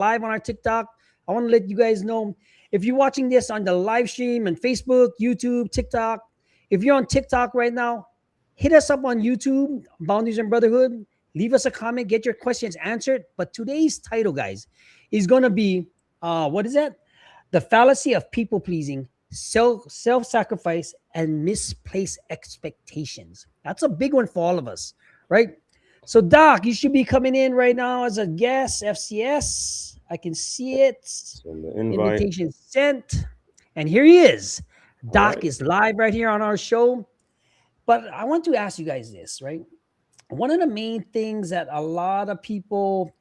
live on our TikTok. I want to let you guys know if you're watching this on the live stream and Facebook, YouTube, TikTok. If you're on TikTok right now, hit us up on YouTube, Boundaries and Brotherhood. Leave us a comment, get your questions answered. But today's title, guys, is going to be what is that? The fallacy of people pleasing, self sacrifice, and misplaced expectations. That's a big one for all of us, right? So, Doc, you should be coming in right now as a guest, FCS. I can see it. Send the invite. Invitation sent. And here he is. All Doc right. is live right here on our show. But I want to ask you guys this, right? One of the main things that a lot of people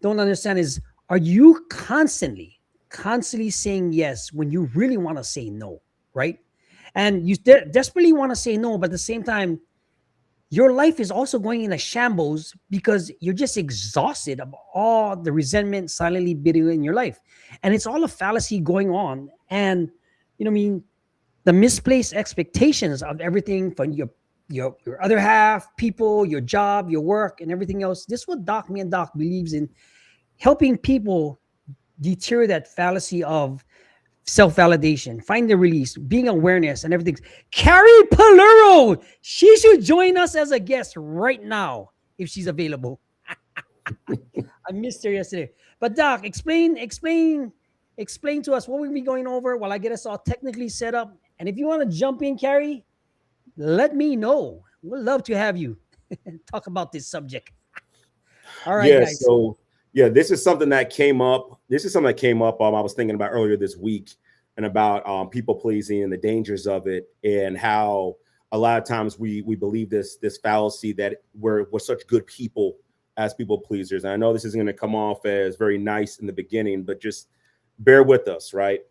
don't understand is, are you constantly saying yes when you really want to say no, right? And you desperately want to say no, but at the same time, your life is also going in a shambles because you're just exhausted of all the resentment silently bitter in your life. And it's all a fallacy going on. And, you know what I mean? The misplaced expectations of everything from your other half, people, your job, your work, and everything else. This is what Me and Doc believes in, helping people deter that fallacy of self-validation, find the release, being awareness, and everything. Carrie Palero, she should join us as a guest right now if she's available. I missed her yesterday. But Doc, explain to us what we'll be going over while I get us all technically set up. And if you want to jump in, Carrie, let me know. We'd love to have you talk about this subject. All right, Yeah. guys. So yeah, this is something that came up. This is something that came up. I was thinking about earlier this week, and about people pleasing and the dangers of it, and how a lot of times we believe this fallacy that we're such good people as people pleasers. And I know this isn't going to come off as very nice in the beginning, but just bear with us, right?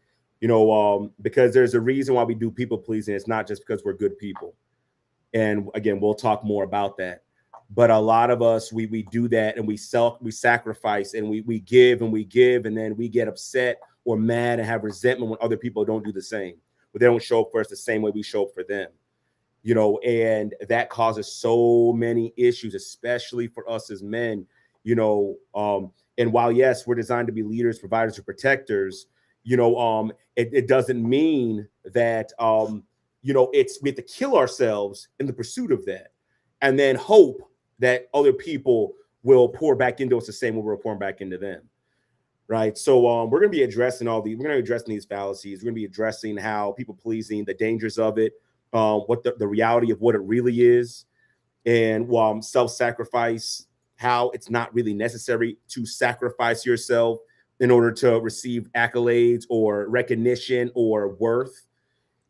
Because there's a reason why we do people pleasing. It's not just because we're good people. And again, we'll talk more about that. But a lot of us, we do that, and we sacrifice, and we give, and then we get upset or mad and have resentment when other people don't do the same. But they don't show up for us the same way we show up for them. And that causes so many issues, especially for us as men. And while yes, we're designed to be leaders, providers, or protectors, it doesn't mean that we have to kill ourselves in the pursuit of that, and then hope that other people will pour back into us the same way we're pouring back into them. Right. So we're going to be addressing these fallacies. We're going to be addressing how people pleasing, the dangers of it, what the reality of what it really is, and self-sacrifice, how it's not really necessary to sacrifice yourself in order to receive accolades or recognition or worth.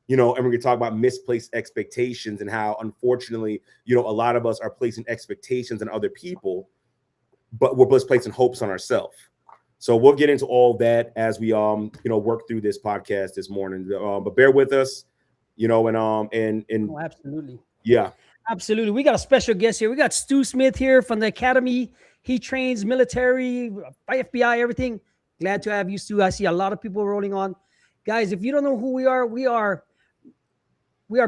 And we're going to talk about misplaced expectations, and how, unfortunately, a lot of us are placing expectations on other people, but we're just placing hopes on ourselves. So we'll get into all that as we work through this podcast this morning. But bear with us, and Oh, absolutely. yeah. Absolutely. We got a special guest here. We got Stu Smith here from the Academy. He trains military, FBI, everything. Glad to have you, Stu. I see a lot of people rolling on. Guys, if you don't know who we are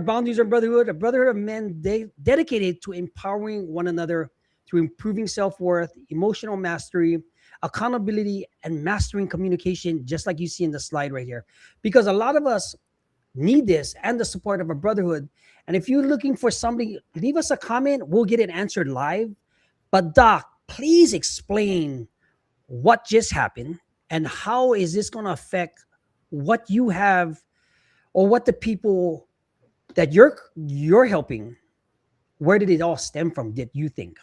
Boundaries and Brotherhood, a brotherhood of men dedicated to empowering one another through improving self-worth, emotional mastery, accountability, and mastering communication, just like you see in the slide right here. Because a lot of us need this and the support of a brotherhood. And if you're looking for somebody, leave us a comment. We'll get it answered live. But Doc, please explain what just happened and how is this going to affect what you have or what the people that you're helping. Where did it all stem from, did you think?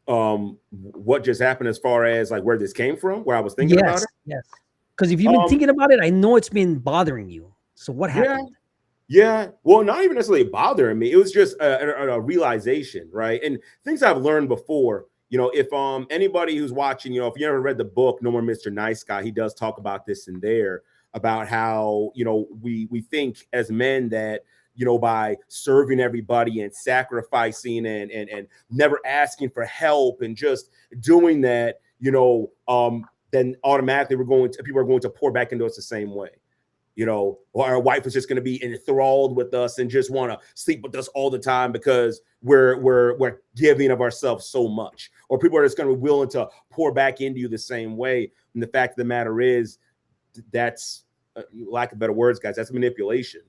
What just happened as far as like where this came from, where I was thinking about it? Yes. Because if you've been thinking about it, I know it's been bothering you. So what happened? Yeah. Well, not even necessarily bothering me. It was just a realization, right? And things I've learned before, if anybody who's watching, if you ever read the book No More Mr. Nice Guy, he does talk about this in there, about how, we think as men that, by serving everybody and sacrificing and never asking for help and just doing that, then automatically people are going to pour back into us the same way. Or our wife is just going to be enthralled with us and just want to sleep with us all the time because we're giving of ourselves so much. Or people are just going to be willing to pour back into you the same way. And the fact of the matter is, that's lack of better words, guys, that's manipulation.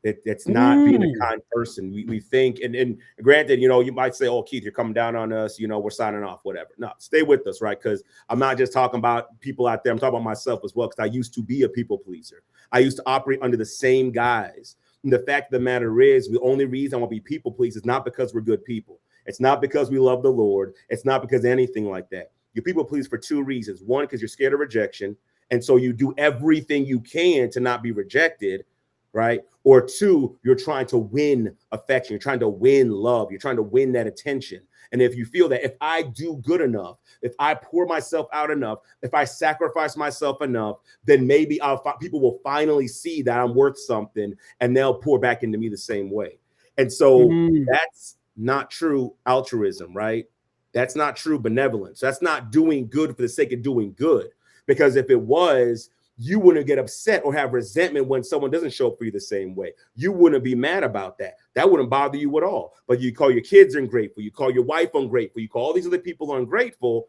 It's not being a kind person. We think, and granted, you might say, oh, Keith, you're coming down on us, we're signing off, whatever. No, stay with us, right? Because I'm not just talking about people out there. I'm talking about myself as well, because I used to be a people pleaser. I used to operate under the same guise. And the fact of the matter is, the only reason I want to be people pleasers is not because we're good people. It's not because we love the Lord. It's not because of anything like that. You people please for two reasons. One, because you're scared of rejection. And so you do everything you can to not be rejected, right? Or two, you're trying to win affection. You're trying to win love. You're trying to win that attention. And if you feel that if I do good enough, if I pour myself out enough, if I sacrifice myself enough, then maybe people will finally see that I'm worth something and they'll pour back into me the same way. And so that's not true altruism, right? That's not true benevolence. That's not doing good for the sake of doing good. Because if it was, you wouldn't get upset or have resentment when someone doesn't show up for you the same way. You wouldn't be mad about that. That wouldn't bother you at all. But you call your kids ungrateful. You call your wife ungrateful. You call all these other people ungrateful,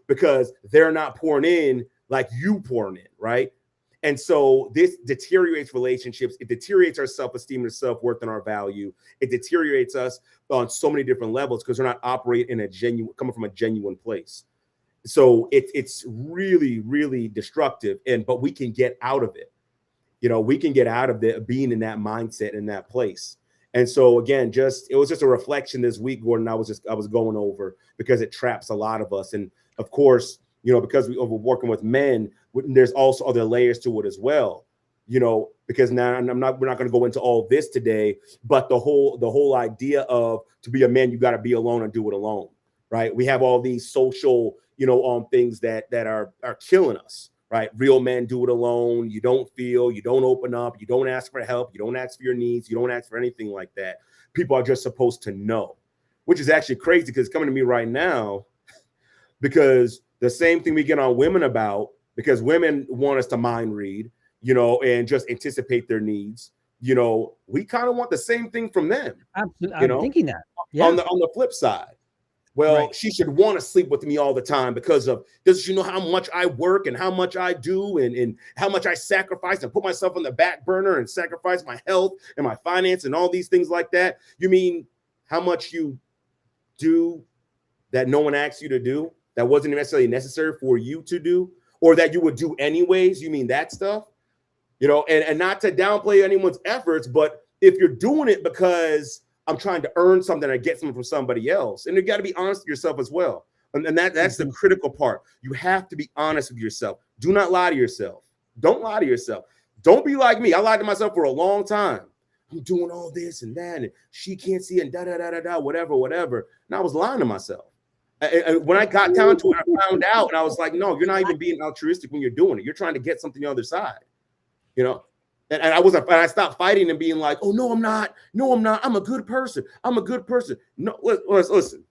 because they're not pouring in like you pouring in, right? And so this deteriorates relationships. It deteriorates our self-esteem and self-worth and our value. It deteriorates us on so many different levels because we're not operating coming from a genuine place. So it's really, really destructive. But we can get out of it. We can get out of being in that mindset, in that place. And so again, it was just a reflection this week, Gordon. I was going over because it traps a lot of us. And of course, because we're working with men, there's also other layers to it as well. Because now we're not going to go into all this today, but the whole idea of to be a man, you got to be alone and do it alone, right? We have all these social things that are killing us, right? Real men do it alone. You don't feel, you don't open up, you don't ask for help, you don't ask for your needs, you don't ask for anything like that. People are just supposed to know, which is actually crazy because it's coming to me right now because the same thing we get on women about, because women want us to mind read, and just anticipate their needs. We kind of want the same thing from them. Absolutely. I'm thinking that. Yeah. On the flip side. Well, right. She should want to sleep with me all the time because of does she know how much I work and how much I do and how much I sacrifice and put myself on the back burner and sacrifice my health and my finance and all these things like that. You mean how much you do that no one asked you to do that wasn't necessarily necessary for you to do or that you would do anyways? You mean that stuff? And not to downplay anyone's efforts, but if you're doing it because I'm trying to earn something or get something from somebody else. And you got to be honest with yourself as well. And that's the critical part. You have to be honest with yourself. Do not lie to yourself. Don't lie to yourself. Don't be like me. I lied to myself for a long time. I'm doing all this and that, and she can't see it, and whatever. And I was lying to myself. And when I got down to it, I found out, and I was like, no, you're not even being altruistic when you're doing it. You're trying to get something on the other side, And I stopped fighting and being like, oh, no, I'm not. No, I'm not. I'm a good person. I'm a good person. No, listen.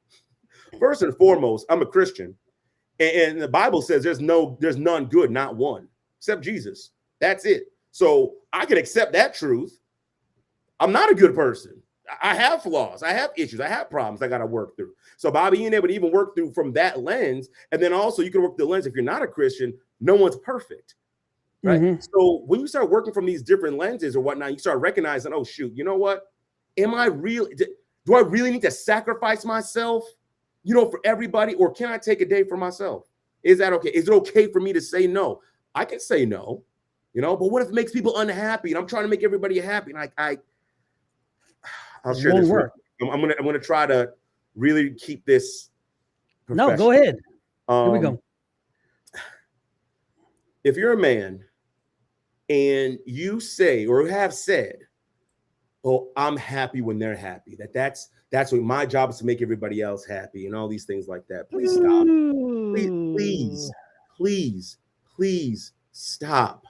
First and foremost, I'm a Christian. And the Bible says there's none good, not one, except Jesus. That's it. So I can accept that truth. I'm not a good person. I have flaws. I have issues. I have problems I got to work through. So by being able to even work through from that lens, and then also you can work the lens if you're not a Christian, no one's perfect. Right. Mm-hmm. So when you start working from these different lenses or whatnot, you start recognizing, oh, shoot, you know what? Do I really need to sacrifice myself, for everybody? Or can I take a day for myself? Is that okay? Is it okay for me to say no? I can say no, but what if it makes people unhappy and I'm trying to make everybody happy? And I'll share this. I'm gonna try to really keep this. No, go ahead. Here we go. If you're a man and you say or have said, oh, I'm happy when they're happy, that's what my job is, to make everybody else happy and all these things like that. Please stop. Please stop.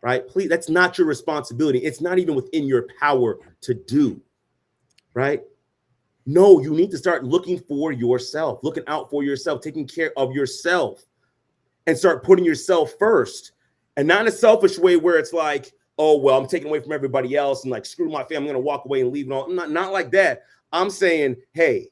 Right? Please, that's not your responsibility. It's not even within your power to do. Right? No, you need to start looking for yourself, looking out for yourself, taking care of yourself, and start putting yourself first. And not in a selfish way where it's like, oh, well, I'm taking away from everybody else and like, screw my family, I'm going to walk away and leave and all. Not like that. I'm saying, hey,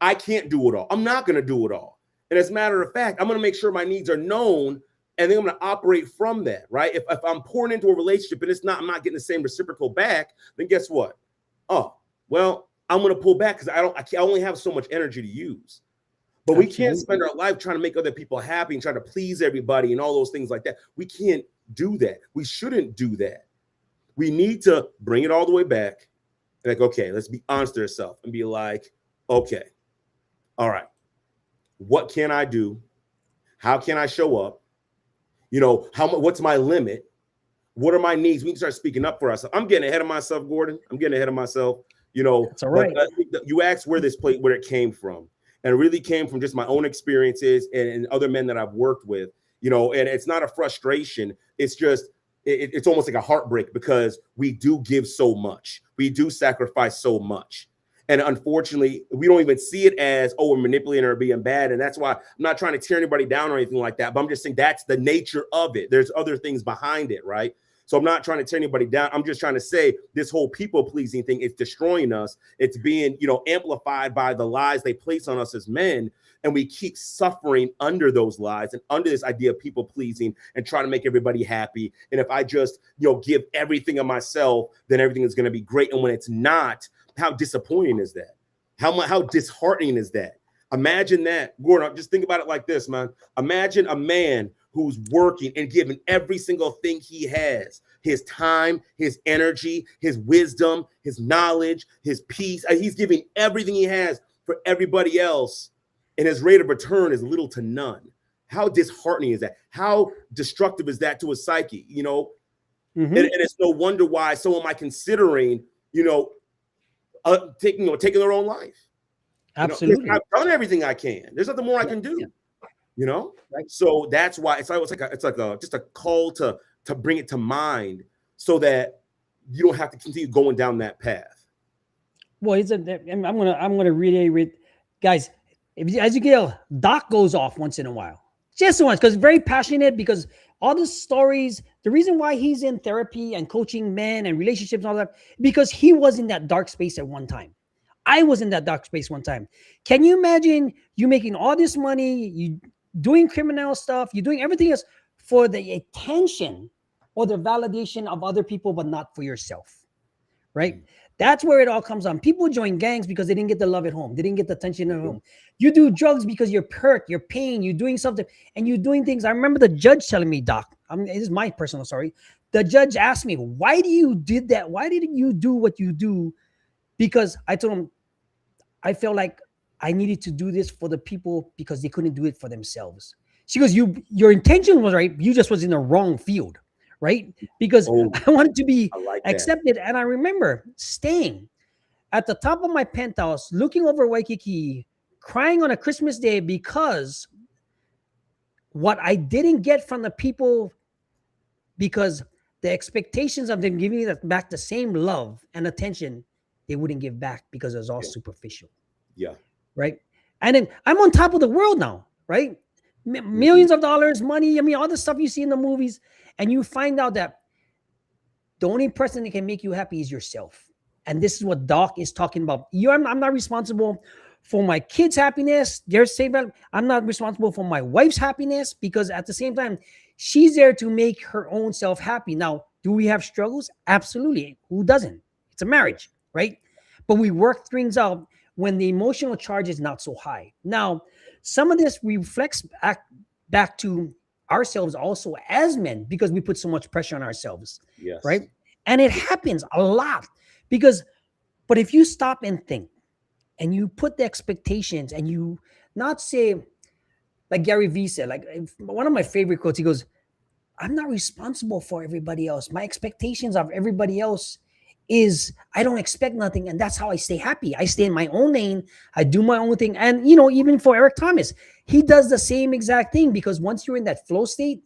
I can't do it all. I'm not going to do it all. And as a matter of fact, I'm going to make sure my needs are known, and then I'm going to operate from that, right? If I'm pouring into a relationship and I'm not getting the same reciprocal back, then guess what? Oh, well, I'm going to pull back because I only have so much energy to use. But we can't spend our life trying to make other people happy and trying to please everybody and all those things like that. We can't do that. We shouldn't do that. We need to bring it all the way back. Like, okay, let's be honest to ourselves and be like, okay, all right, what can I do? How can I show up? What's my limit? What are my needs? We can start speaking up for ourselves. I'm getting ahead of myself, Gordon. I'm getting ahead of myself. That's all right. But you asked where it came from. And it really came from just my own experiences and other men that I've worked with, and it's not a frustration. It's just, it's almost like a heartbreak because we do give so much. We do sacrifice so much. And unfortunately, we don't even see it as, oh, we're manipulating or being bad. And that's why I'm not trying to tear anybody down or anything like that. But I'm just saying that's the nature of it. There's other things behind it, right? So I'm not trying to tear anybody down. I'm just trying to say this whole people pleasing thing is destroying us. It's being, amplified by the lies they place on us as men. And we keep suffering under those lies and under this idea of people pleasing and trying to make everybody happy. And if I just, give everything of myself, then everything is going to be great. And when it's not, how disappointing is that? How disheartening is that? Imagine that, Gordon. Just think about it like this, man. Imagine a man who's working and giving every single thing he has, his time, his energy, his wisdom, his knowledge, his peace. He's giving everything he has for everybody else, and his rate of return is little to none. How disheartening is that? How destructive is that to a psyche? And it's no wonder why someone might considering, taking their own life. Absolutely. I've done everything I can. There's nothing more I can do. Right. So that's why it's like just a call to bring it to mind so that you don't have to continue going down that path. Well, I'm gonna reiterate, guys. As you get, Doc goes off once in a while, just once, because very passionate. Because all the stories, the reason why he's in therapy and coaching men and relationships and all that, because he was in that dark space at one time. I was in that dark space one time. Can you imagine you making all this money, you doing criminal stuff, you're doing everything else for the attention or the validation of other people, but not for yourself, right? That's where it all comes on. People join gangs because they didn't get the love at home. They didn't get the attention at home. You do drugs because you're hurt, you're pain, you're doing something, and you're doing things. I remember the judge telling me, Doc, this is my personal story. The judge asked me, why do you did that? Why did you do what you do? Because I told him, I felt like I needed to do this for the people because they couldn't do it for themselves. She goes, your intention was right. You just was in the wrong field, right? Because I wanted to be accepted. And I remember staying at the top of my penthouse, looking over Waikiki, crying on a Christmas day because what I didn't get from the people, because the expectations of them giving back the same love and attention, they wouldn't give back because it was all superficial. Yeah. Right. And then I'm on top of the world now, right? Millions of dollars, money. I mean, all the stuff you see in the movies. And you find out that the only person that can make you happy is yourself. And this is what Doc is talking about. I'm not responsible for my kids' happiness. They're safe. I'm not responsible for my wife's happiness, because at the same time, she's there to make her own self happy. Now, do we have struggles? Absolutely. Who doesn't? It's a marriage, right? But we work things out when the emotional charge is not so high. Now, some of this reflects back to ourselves also as men, because we put so much pressure on ourselves. Yes. Right. And it happens a lot but if you stop and think and you put the expectations and you not say, like Gary Vee said, like one of my favorite quotes, he goes, I'm not responsible for everybody else. My expectations of everybody else is I don't expect nothing. And that's how I stay happy. I stay in my own lane. I do my own thing. And, even for Eric Thomas, he does the same exact thing, because once you're in that flow state,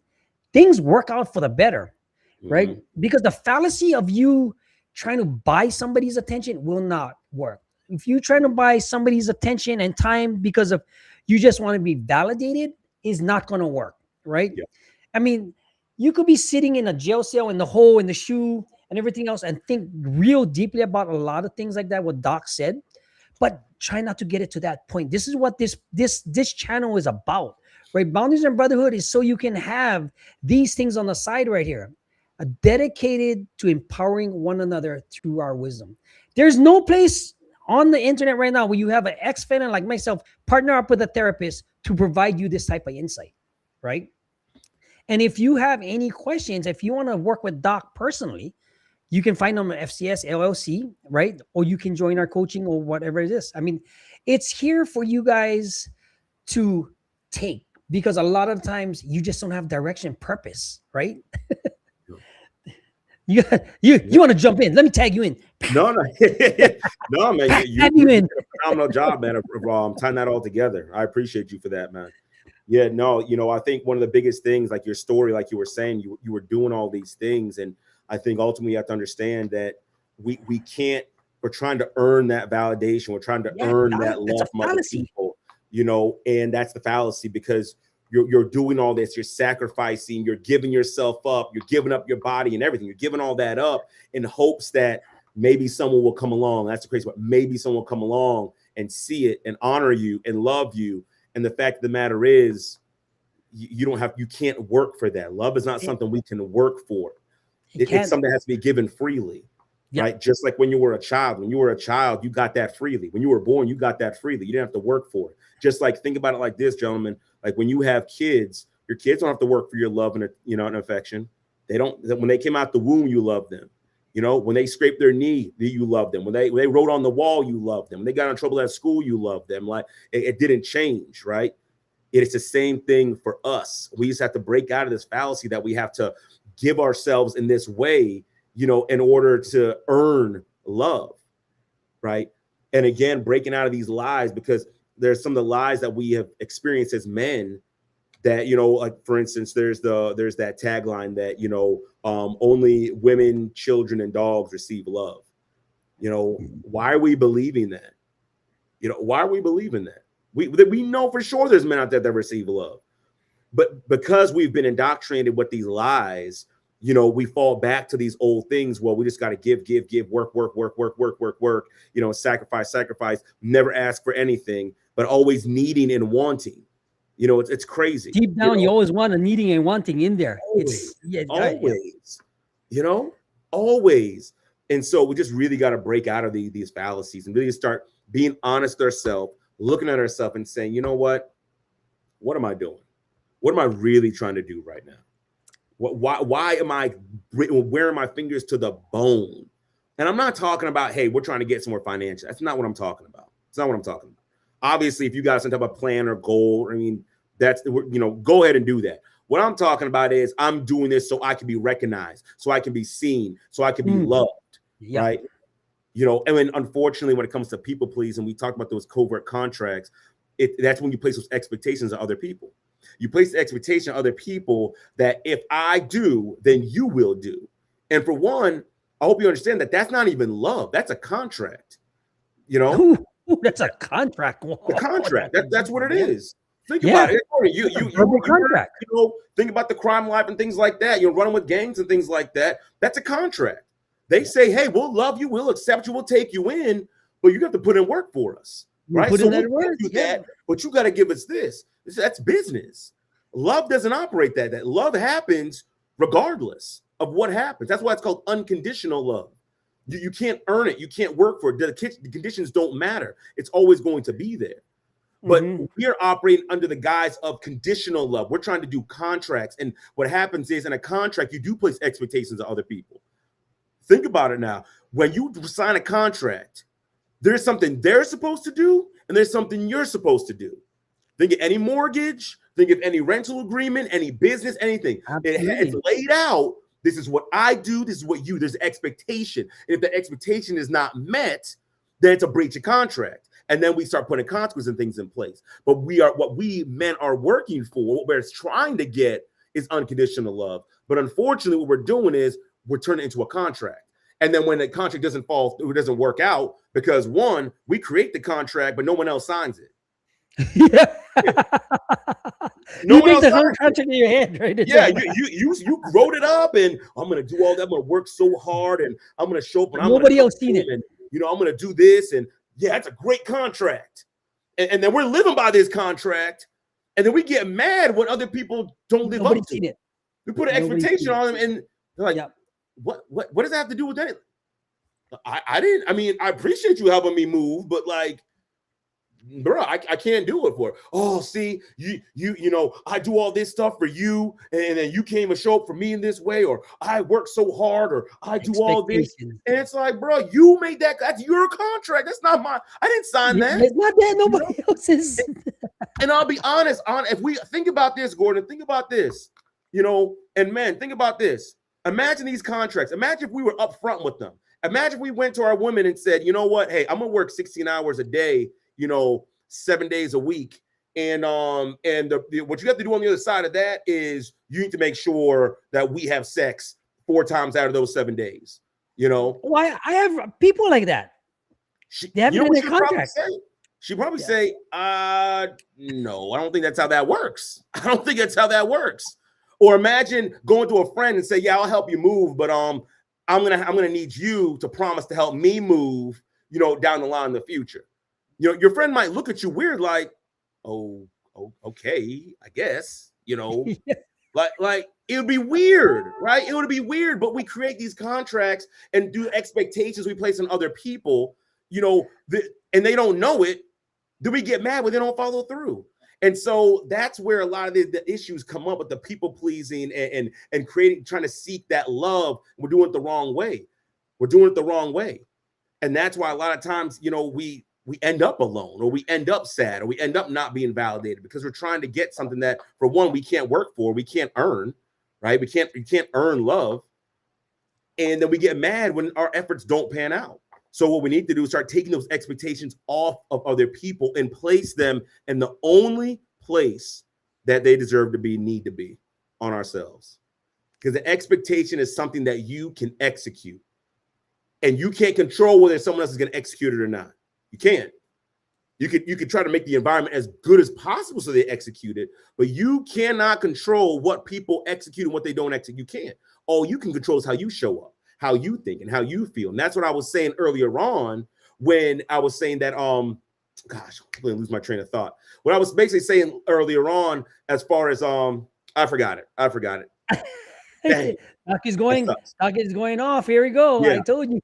things work out for the better, right? Because the fallacy of you trying to buy somebody's attention will not work. If you're trying to buy somebody's attention and time because of you just want to be validated, is not going to work, right? Yeah. I mean, you could be sitting in a jail cell in the hole in the shoe and everything else and think real deeply about a lot of things like that, what Doc said. but try not to get it to that point. This is what this channel is about, right? Boundaries and brotherhood is so you can have these things on the side right here, dedicated to empowering one another through our wisdom. There's no place on the internet right now where you have an ex-fan like myself partner up with a therapist to provide you this type of insight, right? And if you have any questions, if you want to work with Doc personally, you can find them at FCS LLC, right? Or you can join our coaching or whatever it is. I mean, it's here for you guys to take, because a lot of times you just don't have direction, purpose, right? You want to jump in? Let me tag you in. No, no, no, man. You did a phenomenal job, man, of tying that all together. I appreciate you for that, man. Yeah, no, I think one of the biggest things, like your story, like you were saying, you were doing all these things, and I think ultimately you have to understand that we can't. We're trying to earn that validation. We're trying to earn that love from other people, and that's the fallacy, because you're doing all this, you're sacrificing, you're giving yourself up, you're giving up your body and everything. You're giving all that up in hopes that maybe someone will come along. That's the crazy part. Maybe someone will come along and see it and honor you and love you. And the fact of the matter is, you can't work for that. Love is not something we can work for. It's something that has to be given freely. Yep. Right. Just like when you were a child. When you were a child, you got that freely. When you were born, you got that freely. You didn't have to work for it. Just like, think about it like this, gentlemen. Like when you have kids, your kids don't have to work for your love and and affection. They don't. When they came out the womb, you love them. When they scraped their knee, you love them. When they wrote on the wall, you love them. When they got in trouble at school, you love them. Like it didn't change, right? It's the same thing for us. We just have to break out of this fallacy that we have to give ourselves in this way, in order to earn love, right? And again, breaking out of these lies, because there's some of the lies that we have experienced as men that, like for instance, there's that tagline that, only women, children, and dogs receive love. Why are we believing that? Why are we believing that? We know for sure there's men out there that receive love, but because we've been indoctrinated with these lies, we fall back to these old things. Well, we just got to give, work, sacrifice, never ask for anything, but always needing and wanting. It's crazy. Deep down, you always want a needing and wanting in there. Always. And so we just really got to break out of these fallacies and really start being honest with ourselves, looking at ourselves and saying, you know what? What am I doing? What am I really trying to do right now? Why am I wearing my fingers to the bone? And I'm not talking about, hey, we're trying to get somewhere financial. That's not what I'm talking about. It's not what I'm talking about. Obviously, if you got some type of plan or goal, that's, go ahead and do that. What I'm talking about is I'm doing this so I can be recognized, so I can be seen, so I can be loved, right? And then unfortunately, when it comes to people pleasing, we talked about those covert contracts. That's when you place those expectations on other people. You place the expectation on other people that if I do, then you will do. And for one, I hope you understand that that's not even love. That's a contract. Ooh, that's a contract. The contract. That's what it is. Think about it. You contract. Think about the crime life and things like that. You're running with gangs and things like that. That's a contract. They say, hey, we'll love you, we'll accept you, we'll take you in, but you have to put in work for us. Right? So we'll do that, but you got to give us this. That's business. Love doesn't operate that. Love happens regardless of what happens. That's why it's called unconditional love. You can't earn it. You can't work for it. The conditions don't matter. It's always going to be there. But we are operating under the guise of conditional love. We're trying to do contracts. And what happens is in a contract, you do place expectations on other people. Think about it now. When you sign a contract, there's something they're supposed to do, and there's something you're supposed to do. Think of any mortgage, think of any rental agreement, any business, anything. It's laid out. This is what I do. This is what you, there's expectation. And if the expectation is not met, then it's a breach of contract. And then we start putting consequences and things in place. But what we men are working for, what we're trying to get is unconditional love. But unfortunately, what we're doing is we're turning it into a contract. And then when the contract doesn't work out, because one, we create the contract, but no one else signs it. No you make the contract in your head, right? You wrote it up, and I'm gonna do all that. I'm gonna work so hard, and I'm gonna show up. And nobody else seen it. And I'm gonna do this, and Yeah, that's a great contract. And then we're living by this contract. And then we get mad when other people don't live up Nobody's to seen it. it. We put an Nobody's expectation seen it. on them, and they're like, Yeah. what does that have to do with that? I didn't, I mean, I appreciate you helping me move, but like, bro, I can't do it for it. Oh, see, you know, I do all this stuff for you, and then you came and show up for me in this way, or I work so hard, or I do all this. Expectations. And it's like, bro, you made that. That's your contract. That's not mine. I didn't sign that. It's not that You know? nobody else's. And I'll be honest, if we think about this, Gordon, think about this, you know, and men, think about this. Imagine these contracts. Imagine if we were upfront with them. Imagine if we went to our women and said, you know what, hey, I'm gonna work 16 hours a day, you know, 7 days a week. And what you have to do on the other side of that is you need to make sure that we have sex 4 times out of those 7 days. You know, Why I have people like that. They have you it know in what their she'd probably contract. say? She'd probably say, no, I don't think that's how that works. I don't think that's how that works. Or imagine going to a friend and say, yeah, I'll help you move, but I'm gonna need you to promise to help me move, you know, down the line in the future. You know, your friend might look at you weird, like, oh okay, I guess, you know, like it would be weird, right? It would be weird, but we create these contracts and do expectations we place on other people, you know, and they don't know it. Then we get mad when they don't follow through. And so that's where a lot of the issues come up with the people pleasing and creating, trying to seek that love. We're doing it the wrong way. We're doing it the wrong way. And that's why a lot of times, you know, we end up alone, or we end up sad, or we end up not being validated because we're trying to get something that, for one, we can't work for, we can't earn, right? We can't earn love. And then we get mad when our efforts don't pan out. So what we need to do is start taking those expectations off of other people and place them in the only place that they deserve to be, need to be, on ourselves. Because the expectation is something that you can execute. And you can't control whether someone else is going to execute it or not. You can't. You could try to make the environment as good as possible so they execute it, but you cannot control what people execute and what they don't execute. You can't. All you can control is how you show up, how you think, and how you feel. And that's what I was saying earlier on when I was saying that, gosh, I'm going to lose my train of thought. What I was basically saying earlier on, as far as, I forgot it. Dang, Doc is going off. Here we go. yeah. I told you.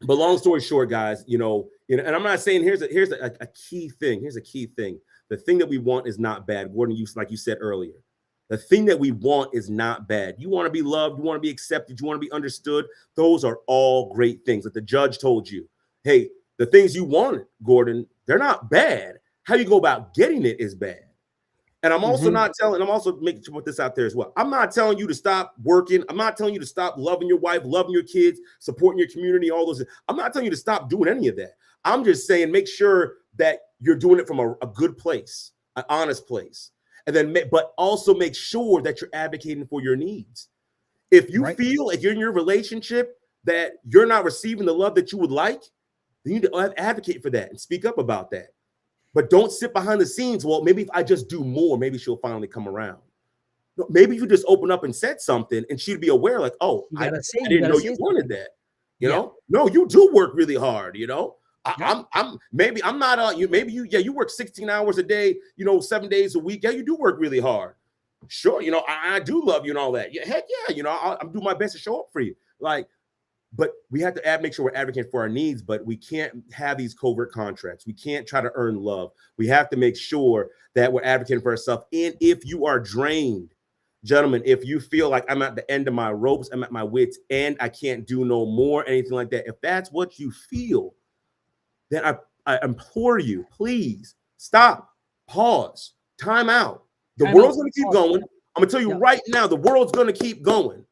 But long story short, guys, you know, and I'm not saying here's a key thing. Here's a key thing. The thing that we want is not bad. Gordon, like you said earlier, the thing that we want is not bad. You want to be loved. You want to be accepted. You want to be understood. Those are all great things. Like the judge told you, hey, the things you wanted, Gordon, they're not bad. How you go about getting it is bad. And I'm also I'm also making sure to put this out there as well. I'm not telling you to stop working. I'm not telling you to stop loving your wife, loving your kids, supporting your community, all those. I'm not telling you to stop doing any of that. I'm just saying make sure that you're doing it from a good place, an honest place. And then, but also make sure that you're advocating for your needs. If you feel like you're in your relationship that you're not receiving the love that you would like, you need to advocate for that and speak up about that. But don't sit behind the scenes. Well, maybe if I just do more, maybe she'll finally come around. No, maybe you just open up and said something and she'd be aware, like, oh, I didn't know you wanted that. You know, no, you do work really hard. You know, I'm not you work 16 hours a day, you know, 7 days a week. Yeah, you do work really hard. Sure, you know, I do love you and all that. Yeah, heck yeah, you know, I'm doing my best to show up for you. Like, but we have to make sure we're advocating for our needs, but we can't have these covert contracts. We can't try to earn love. We have to make sure that we're advocating for ourselves. And if you are drained, gentlemen, if you feel like I'm at the end of my ropes, I'm at my wits' end, I can't do no more, anything like that. If that's what you feel, then I implore you, please stop, pause, time out. The world's going to keep going. I'm going to tell you right now, the world's going to keep going.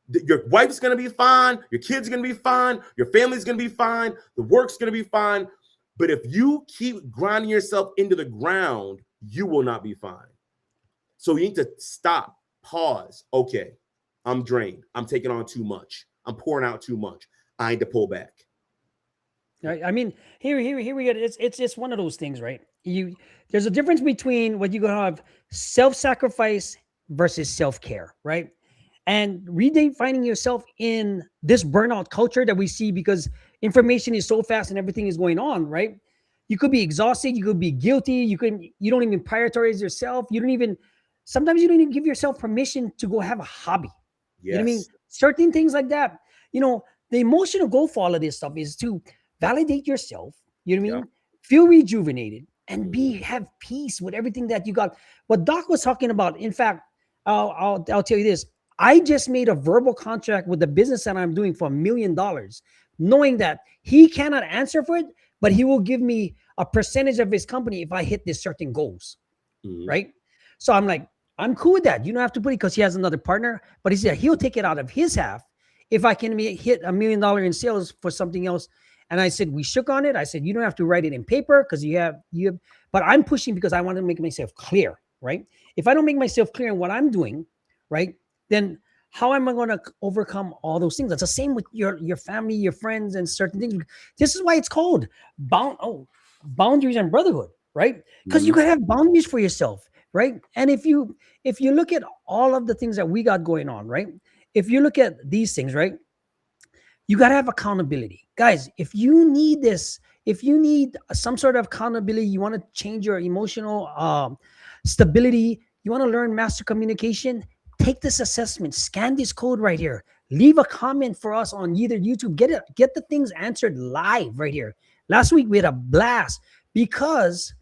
Your wife's going to be fine. Your kids are going to be fine. Your family's going to be fine. The work's going to be fine. But if you keep grinding yourself into the ground, you will not be fine. So you need to stop, pause. Okay, I'm drained. I'm taking on too much. I'm pouring out too much. I need to pull back. Right. I mean, here we go. It's just one of those things, right? There's a difference between what you gonna have self-sacrifice versus self-care, right? And redefining yourself in this burnout culture that we see, because information is so fast and everything is going on, right? You could be exhausted, you could be guilty, you don't even prioritize yourself. You don't even sometimes you don't even give yourself permission to go have a hobby. You know what I mean? Yes. Certain things like that. You know, the emotional goal for all of this stuff is to validate yourself. You know what I Yeah. mean? Feel rejuvenated and Mhm. have peace with everything that you got. What Doc was talking about, in fact, I'll tell you this. I just made a verbal contract with the business that I'm doing for $1 million, knowing that he cannot answer for it, but he will give me a percentage of his company if I hit these certain goals, Mhm. right? So I'm like, I'm cool with that. You don't have to put it because he has another partner, but he said he'll take it out of his half if I can hit $1 million in sales for something else. And I said, we shook on it. I said, you don't have to write it in paper because you have, but I'm pushing because I want to make myself clear, right? If I don't make myself clear in what I'm doing, right, then how am I going to overcome all those things? That's the same with your family, your friends, and certain things. This is why it's called boundaries and brotherhood, right? Because you Mhm. gotta have boundaries for yourself, right? And if you look at all of the things that we got going on, right? If you look at these things, right, you got to have accountability, guys. If you need this, if you need some sort of accountability, you want to change your emotional stability, you want to learn master communication, take this assessment, scan this code right here, leave a comment for us on either YouTube, get the things answered live right here. Last week we had a blast because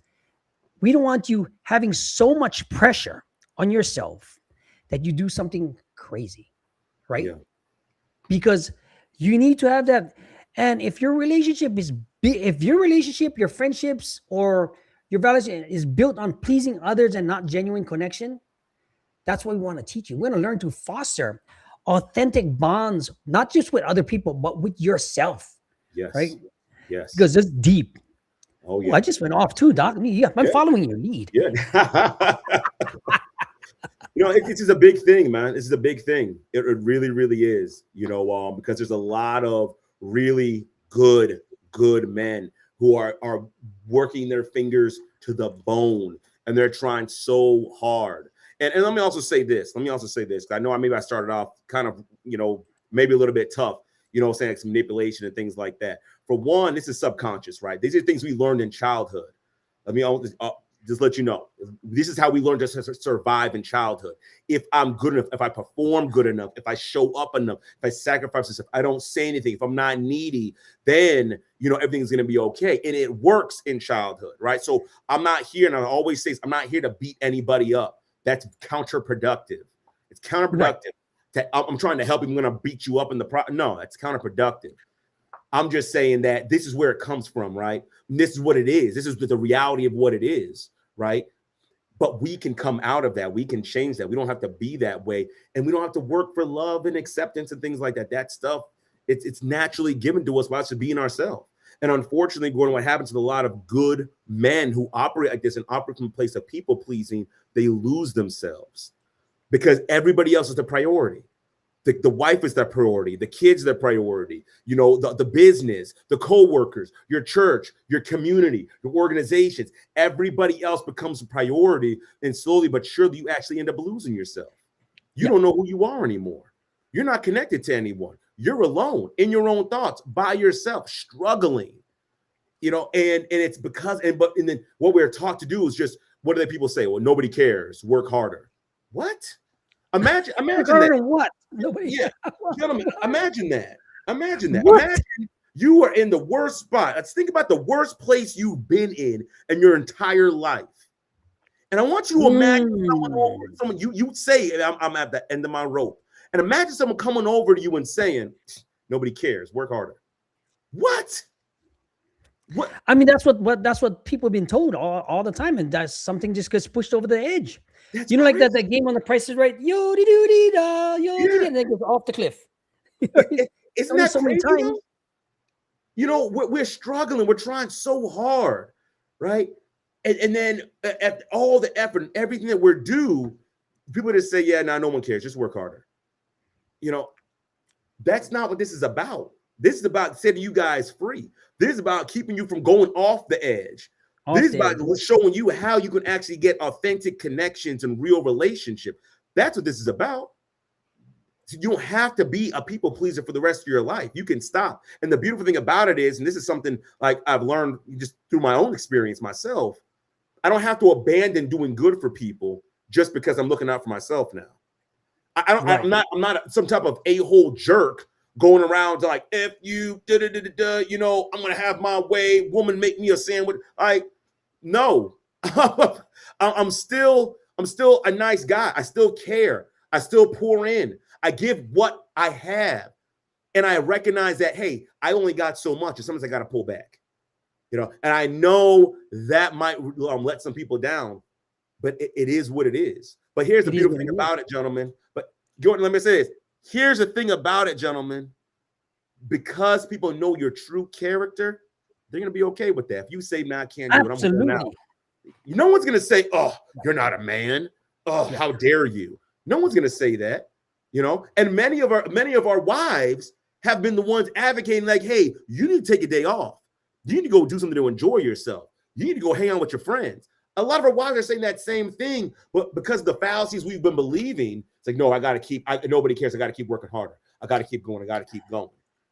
we don't want you having so much pressure on yourself that you do something crazy, right? Yeah. Because you need to have that. And if your relationship is if your relationship, your friendships, or your values is built on pleasing others and not genuine connection, that's what we want to teach you. We want to learn to foster authentic bonds, not just with other people, but with yourself, right? Yes. Yes. Because it's deep. Oh Oh, I yeah. just went off too, Doc. Yeah, I'm Yeah. following your lead. Yeah. This is a big thing, man. This is a big thing. It really, really is. Because there's a lot of really good men who are working their fingers to the bone, and they're trying so hard. And let me also say this. Let me also say this. I know I started off kind of, maybe a little bit tough, saying it's manipulation and things like that. For one, this is subconscious, right? These are things we learned in childhood. Let me just let you know, this is how we learn to survive in childhood. If I'm good enough, if I perform good enough, if I show up enough, if I sacrifice myself, if I don't say anything, if I'm not needy, then everything's going to be okay. And it works in childhood, right? So I'm not here, and I always say, I'm not here to beat anybody up. That's counterproductive. It's Right. counterproductive. I'm trying to help you. I'm going to beat you up in the no, that's counterproductive. I'm just saying that this is where it comes from, right? And this is what it is. This is the reality of what it is, right? But we can come out of that. We can change that. We don't have to be that way, and we don't have to work for love and acceptance and things like that. That stuff, it's naturally given to us by us to being ourselves. And unfortunately, Gordon, what happens to a lot of good men who operate like this and operate from a place of people pleasing, they lose themselves because everybody else is the priority. The wife is their priority, the kids their priority, the business, the co-workers, your church, your community, your organizations. Everybody else becomes a priority, and slowly but surely you actually end up losing yourself. You Yeah. don't know who you are anymore. You're not connected to anyone. You're alone in your own thoughts, by yourself, struggling. And it's because and then what we're taught to do is just, what do the people say? Well, nobody cares. Work harder. What? Imagine that. Regarding what? Nobody. Yeah, gentlemen, imagine that. Imagine that. What? Imagine you are in the worst spot. Let's think about the worst place you've been in your entire life. And I want you to imagine Mm. someone you say, I'm at the end of my rope. And imagine someone coming over to you and saying, nobody cares, work harder. What? What? I mean, that's what people have been told all the time, and that's something just gets pushed over the edge. That's You know, like that crazy. that game on the Price is Right, yo dee doo dee da, yo dee, Yeah. and then it goes off the cliff. It's Isn't only that so many crazy times. though? We're struggling. We're trying so hard, right? And then at all the effort and everything that we're due, people just say, yeah, no one cares. Just work harder. You know, that's not what this is about. This is about setting you guys free. This is about keeping you from going off the edge. This Off is the about edge. showing you how you can actually get authentic connections and real relationship. That's what this is about. So you don't have to be a people pleaser for the rest of your life. You can stop. And the beautiful thing about it is, and this is something like I've learned just through my own experience myself, I don't have to abandon doing good for people just because I'm looking out for myself now. Right. I'm not some type of a-hole jerk going around to like, if you you know, I'm gonna have my way, woman make me a sandwich. Like, no. I'm still a nice guy. I still care. I still pour in. I give what I have. And I recognize that, hey, I only got so much, and sometimes I gotta pull back. You know, and I know that might let some people down, but it is what it is. But here's the beautiful thing about it, gentlemen. But Jordan, let me say this. Here's the thing about it, gentlemen. Because people know your true character, they're gonna be okay with that. If you say, "Man, I can't do it," I'm going out. No one's gonna say, "Oh, you're not a man. Oh, how dare you?" No one's gonna say that, you know. And many of our wives have been the ones advocating, like, "Hey, you need to take a day off. You need to go do something to enjoy yourself. You need to go hang out with your friends." A lot of our wives are saying that same thing, but because of the fallacies we've been believing, it's like, no, nobody cares. I got to keep working harder. I got to keep going. I got to keep going,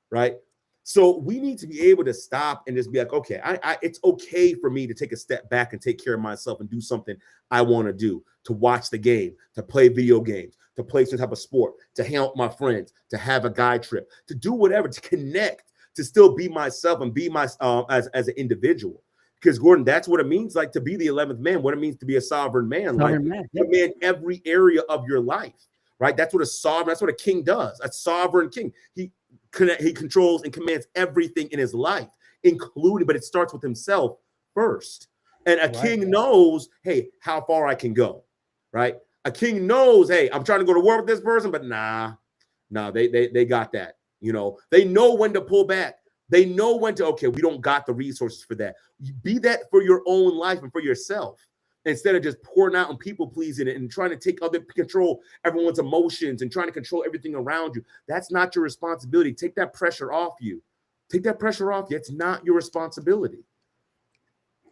right? So we need to be able to stop and just be like, okay, it's okay for me to take a step back and take care of myself and do something I want to do, to watch the game, to play video games, to play some type of sport, to hang out with my friends, to have a guy trip, to do whatever, to connect, to still be myself and be my as an individual. Because Gordon, that's what it means, like, to be the 11th man, what it means to be a sovereign man, like command every area of your life, right? That's what a king does. A sovereign king. He controls and commands everything in his life, including, but it starts with himself first. And a king knows, hey, how far I can go, right? A king knows, hey, I'm trying to go to war with this person, but they got that. You know, they know when to pull back. They know when to, okay, we don't got the resources for that. Be that for your own life and for yourself, instead of just pouring out and people pleasing it and trying to control everyone's emotions and trying to control everything around you. That's not your responsibility. Take that pressure off you. Take that pressure off you. It's not your responsibility.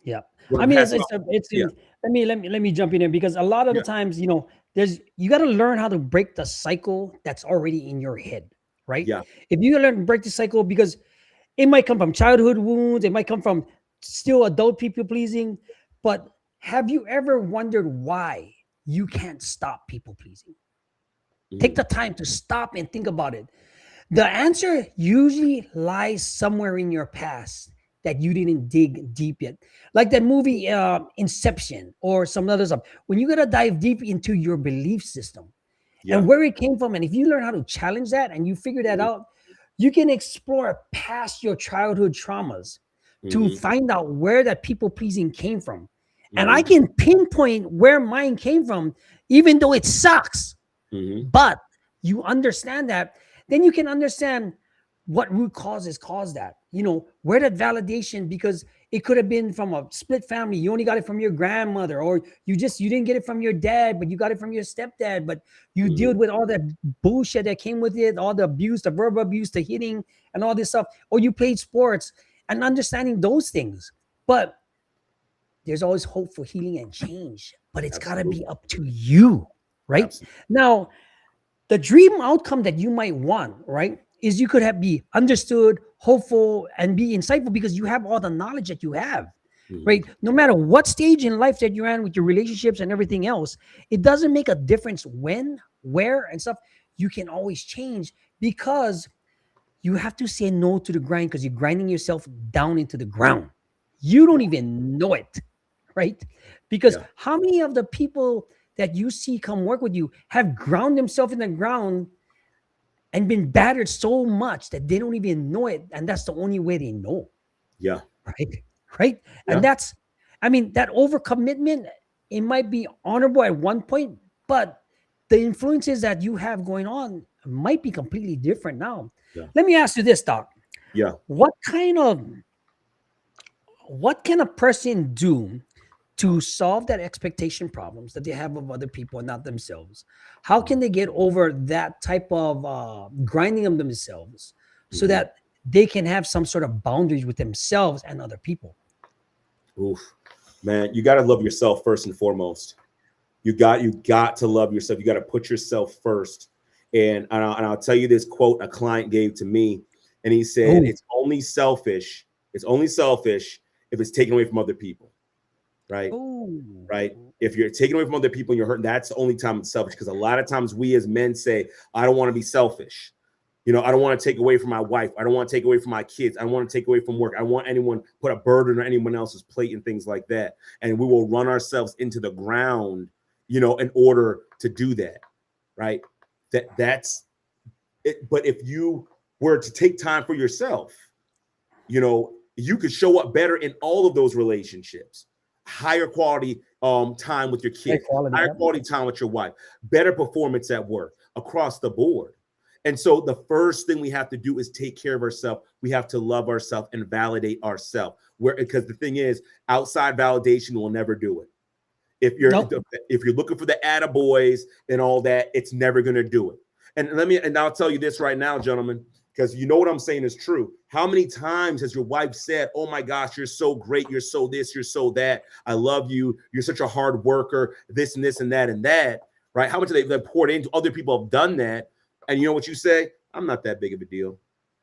Yeah. I mean, let me jump in there, because a lot of the times, you know, you got to learn how to break the cycle that's already in your head, right? Yeah. If you learn to break the cycle, because it might come from childhood wounds, it might come from still adult people pleasing, but have you ever wondered why you can't stop people pleasing? Take the time to stop and think about it. The answer usually lies somewhere in your past that you didn't dig deep yet. Like that movie Inception or some other stuff. When you gotta dive deep into your belief system and where it came from, and if you learn how to challenge that and you figure that out, you can explore past your childhood traumas to find out where that people pleasing came from. And I can pinpoint where mine came from, even though it sucks. But you understand that, then you can understand what root causes caused that. You know, where that validation, because it could have been from a split family. You only got it from your grandmother, or you didn't get it from your dad, but you got it from your stepdad. But you dealt with all that bullshit that came with it, all the abuse, the verbal abuse, the hitting, and all this stuff. Or you played sports, and understanding those things. But there's always hope for healing and change. But it's got to be up to you, right? Absolutely. Now, the dream outcome that you might want, right, is you could be understood, hopeful, and be insightful because you have all the knowledge that you have, right? No matter what stage in life that you're in with your relationships and everything else, it doesn't make a difference when, where, and stuff. You can always change, because you have to say no to the grind, because you're grinding yourself down into the ground. You don't even know it, right? Because how many of the people that you see come work with you have ground themselves in the ground and been battered so much that they don't even know it, and that's the only way they know. Right. And that's, I mean, that overcommitment, it might be honorable at one point, but the influences that you have going on might be completely different now. Let me ask you this, Doc. What can a person do to solve that expectation problems that they have of other people and not themselves? How can they get over that type of grinding of themselves so that they can have some sort of boundaries with themselves and other people? Oof, man, you got to love yourself first and foremost. You got to love yourself. You got to put yourself first. And I'll tell you this quote a client gave to me, and he said, Oh, "It's only selfish. It's only selfish if it's taken away from other people, right? Right? oh, If you're taking away from other people and you're hurting, that's the only time it's selfish. Because a lot of times we as men say, I don't want to be selfish. You know, I don't want to take away from my wife. I don't want to take away from my kids. I don't want to take away from work. I don't want anyone put a burden on anyone else's plate and things like that. And we will run ourselves into the ground, you know, in order to do that, right? That's it. But if you were to take time for yourself, you know, you could show up better in all of those relationships. Higher quality time with your high kids, quality. higher Yeah. quality time with your wife, better performance at work across the board. And so the first thing we have to do is take care of ourselves. We have to love ourselves and validate ourselves. Where Because the thing is, outside validation will never do it. If you're Nope. if you're looking for the attaboys and all that, it's never gonna do it. And I'll tell you this right now, gentlemen, because you know what I'm saying is true. How many times has your wife said, "Oh my gosh, you're so great, you're so this, you're so that. I love you. You're such a hard worker. This and this and that and that." Right? How much they've poured into other people have done that, and you know what you say? I'm not that big of a deal.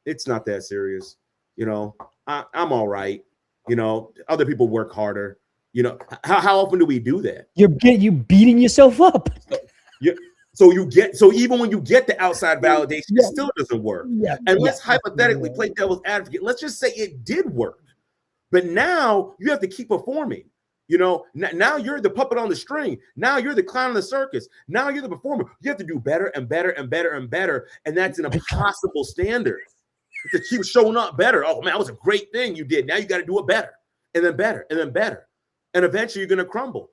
It's not that serious. You know, I'm all right. You know, other people work harder. You know, how often do we do that? You beating yourself up. You, so even when you get the outside validation, it Yeah. still doesn't work. Yeah. And Yeah. let's hypothetically play devil's advocate. Let's just say it did work, but now you have to keep performing. You know, now you're the puppet on the string. Now you're the clown in the circus. Now you're the performer. You have to do better and better and better and better, and that's an impossible standard. To keep showing up better. Oh man, that was a great thing you did. Now you got to do it better, and then better, and then better, and eventually you're going to crumble,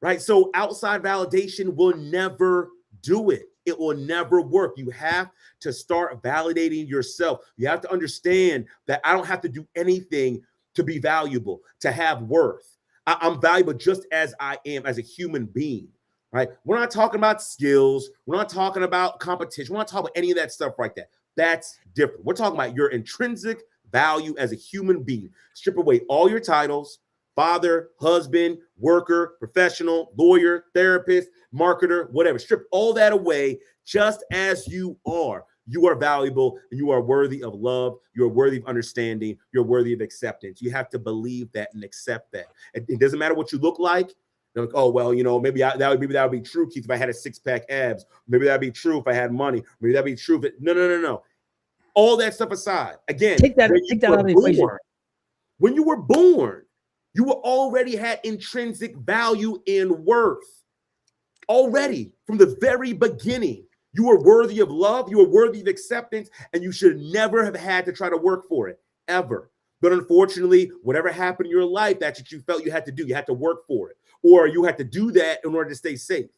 right? So outside validation will never do it. It will never work. You have to start validating yourself. You have to understand that I don't have to do anything to be valuable, to have worth. I'm valuable just as I am as a human being, right? We're not talking about skills. We're not talking about competition. We're not talking about any of that stuff like that. That's different. We're talking about your intrinsic value as a human being. Strip away all your titles: father, husband, worker, professional, lawyer, therapist, marketer, whatever. Strip all that away just as you are. You are valuable and you are worthy of love. You're worthy of understanding. You're worthy of acceptance. You have to believe that and accept that. It doesn't matter what you look like. They're like, oh, well, you know, maybe that would be true, Keith, if I had a six-pack abs. Maybe that'd be true if I had money. Maybe that'd be true if it. No. All that stuff aside. Again, Take that out of the equation. when you were born, you were already had intrinsic value and worth. Already from the very beginning. You were worthy of love. You were worthy of acceptance, and you should never have had to try to work for it, ever. But unfortunately, whatever happened in your life, that's what you felt you had to do. You had to work for it, or you had to do that in order to stay safe,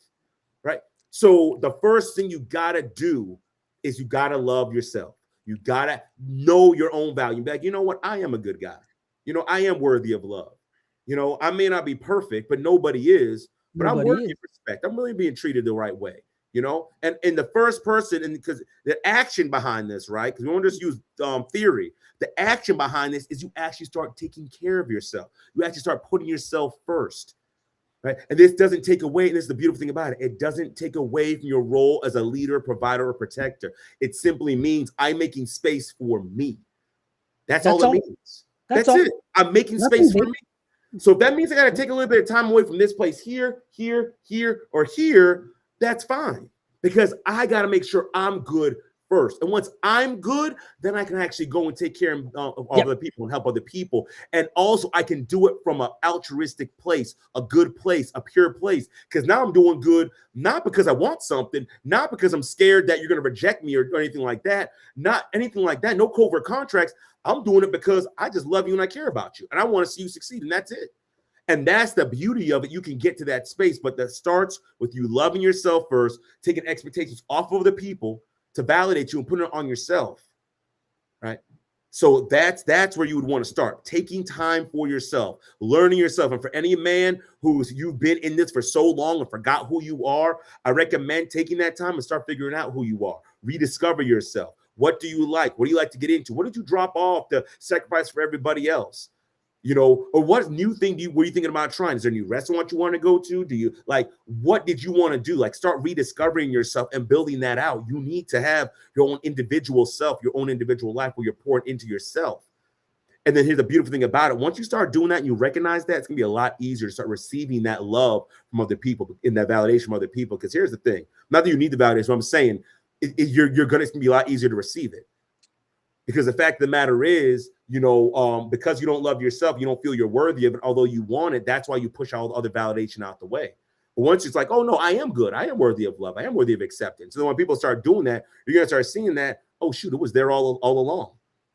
right? So the first thing you got to do is you got to love yourself. You got to know your own value. Be like, you know what? I am a good guy. You know, I am worthy of love. You know, I may not be perfect, but nobody is. But I'm worthy of respect. I'm really being treated the right way. You know, and the first person, and because the action behind this, right? Because we won't just use theory. The action behind this is you actually start taking care of yourself. You actually start putting yourself first, right? And this doesn't take away, and this is the beautiful thing about it, it doesn't take away from your role as a leader, provider, or protector. It simply means I'm making space for me. That's all it means. That's it. I'm making space for me. So if that means I got to take a little bit of time away from this place here, or here, that's fine, because I got to make sure I'm good first. And once I'm good, then I can actually go and take care of other people and help other people. And also I can do it from an altruistic place, a good place, a pure place, because now I'm doing good, not because I want something, not because I'm scared that you're going to reject me or anything like that, not anything like that, no covert contracts. I'm doing it because I just love you and I care about you and I want to see you succeed, and that's it. And that's the beauty of it. You can get to that space, but that starts with you loving yourself first, taking expectations off of the people to validate you and putting it on yourself, right? So that's where you would want to start, taking time for yourself, learning yourself. And for any man you've been in this for so long and forgot who you are, I recommend taking that time and start figuring out who you are, rediscover yourself. What do you like? What do you like to get into? What did you drop off to sacrifice for everybody else? Or what new thing were you thinking about trying? Is there a new restaurant you want to go to? Do you what did you want to do? Like, start rediscovering yourself and building that out. You need to have your own individual self, your own individual life where you're pouring into yourself. And then here's the beautiful thing about it. Once you start doing that and you recognize that, it's going to be a lot easier to start receiving that love from other people, in that validation from other people. Because here's the thing. Not that you need the validation. What I'm saying, you're going to be a lot easier to receive it. Because the fact of the matter is, because you don't love yourself, you don't feel you're worthy of it, although you want it. That's why you push all the other validation out the way. But once it's like, oh, no, I am good. I am worthy of love. I am worthy of acceptance. So then when people start doing that, you're going to start seeing that, oh, shoot, it was there all along.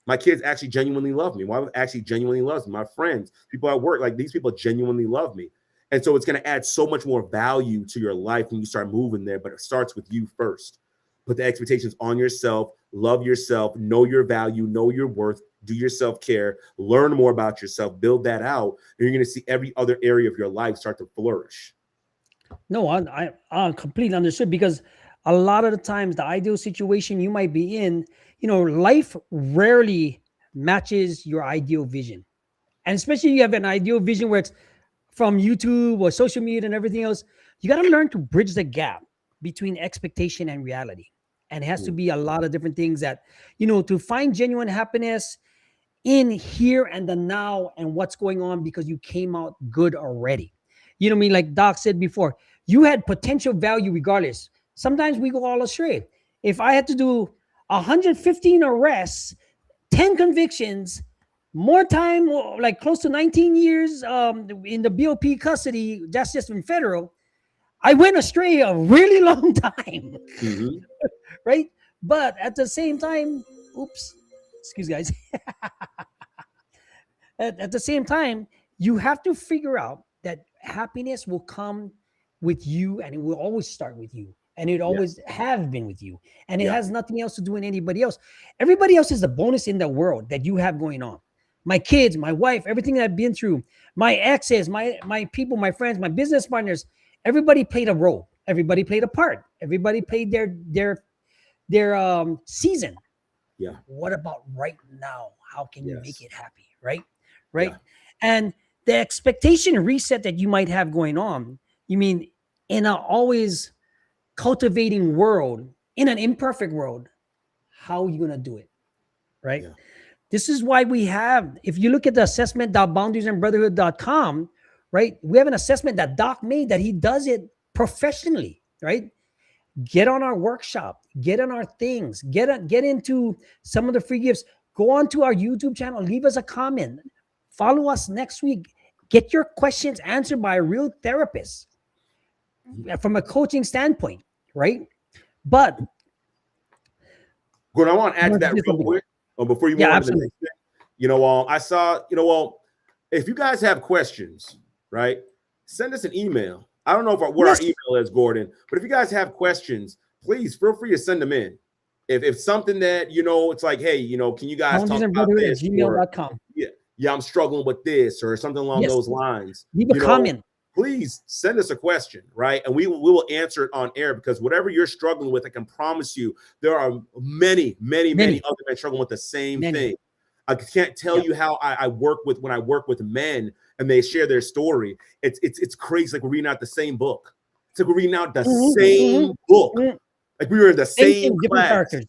My kids actually genuinely love me. My wife actually genuinely loves me. My friends, people at work, like these people genuinely love me. And so it's going to add so much more value to your life when you start moving there. But it starts with you first. Put the expectations on yourself, love yourself, know your value, know your worth, do your self-care, learn more about yourself, build that out. And you're going to see every other area of your life start to flourish. No, I completely understood, because a lot of the times the ideal situation you might be in, life rarely matches your ideal vision. And especially you have an ideal vision where it's from YouTube or social media and everything else, you got to learn to bridge the gap between expectation and reality. And it has to be a lot of different things that, to find genuine happiness in here and the now and what's going on, because you came out good already. You know what I mean? Like Doc said before, you had potential value regardless. Sometimes we go all astray. If I had to do 115 arrests, 10 convictions, more time, like close to 19 years in the BOP custody, that's just in federal, I went astray a really long time. Mm-hmm. Right? But at the same time, excuse guys. At the same time, you have to figure out that happiness will come with you, and it will always start with you, and it always have been with you, and it has nothing else to do with anybody else. Everybody else is the bonus in the world that you have going on. My kids, my wife, everything I've been through, my exes, my people, my friends, my business partners, everybody played a role. Everybody played a part. Everybody played their season. Yeah. What about right now? How can you make it happy? Right. Yeah. And the expectation reset that you might have going on, you mean in an always cultivating world, in an imperfect world, how are you going to do it? Right. Yeah. This is why we have, if you look at the assessment.boundariesandbrotherhood.com, right, we have an assessment that Doc made that he does it professionally, right? Get on our workshop, get on our things, get into some of the free gifts. Go on to our YouTube channel, leave us a comment, follow us next week, get your questions answered by a real therapist from a coaching standpoint, right? But Gordon, I want to add to that real quick before you move on to the next thing. I saw, if you guys have questions, right, send us an email. I don't know what our email is, Gordon, but if you guys have questions, please feel free to send them in. If something that, it's like, hey, can you guys talk about this? gmail.com. Yeah, I'm struggling with this or something along those lines. Leave a comment. Please send us a question, right? And we will answer it on air, because whatever you're struggling with, I can promise you there are many other men struggling with the same thing. I can't tell you how I work with, when I work with men and they share their story. It's crazy. Like we're reading out the same book. It's like we're reading out the same book. Like we were in the same class. And